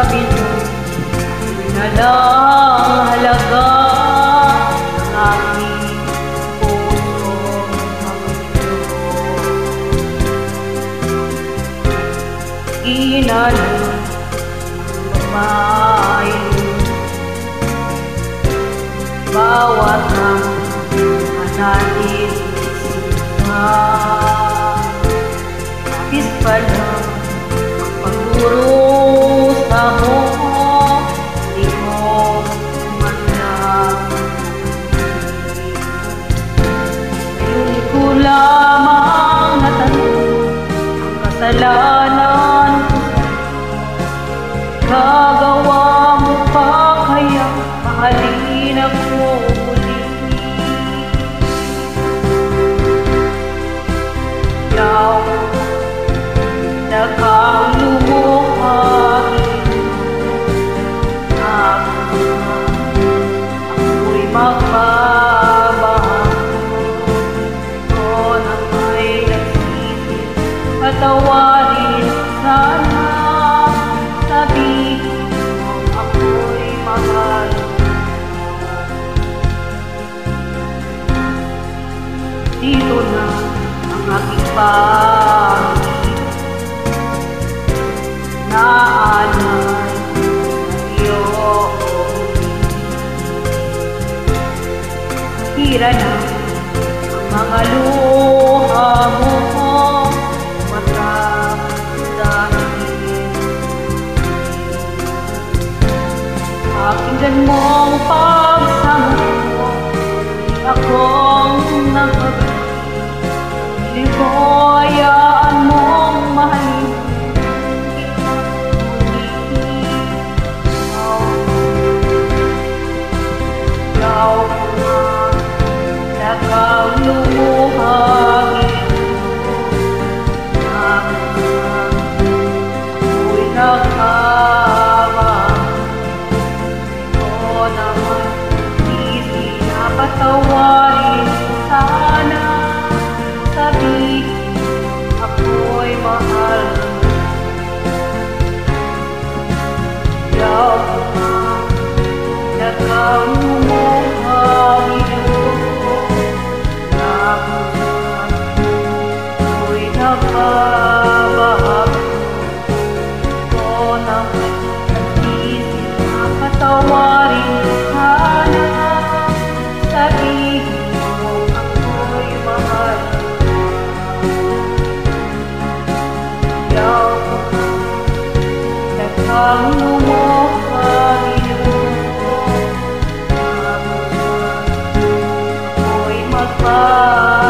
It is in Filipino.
sabi mo, na lang halaga ng aking puso magpilo. Inalang mamayo bawat ang natin sila. Nais pa lang pagturo sa mo, di mo man lang. Ngayon ko lamang natanong ang kasalanan ko sa'yo. Gagawa mo pa kaya mahalin ako muli? Ikaw na kang lumuhangin, ako'y magbabago. Ito na may nagsisi, patawarin sana. Sabihin mo ako'y mahal. Dito na ang aking pangit, naalay sa iyo. Hira na ang mga luha mo, matapos dahil pakinggan mo ang pagsamo, akong nakabalik. Hindi ko hayaan mong mahalin ikaw na nakalumuhangin, ako'y nakabang. Ito naman sisi na patawarin sana. Sabihin ako'y mahal. Ikaw na nakalumuhangin, ako'y nakabago. Ito naman nagsisi na patawarin sana. Sabihin mo ako'y mahal. Ikaw na kang lumuhangin, ako'y magbabago.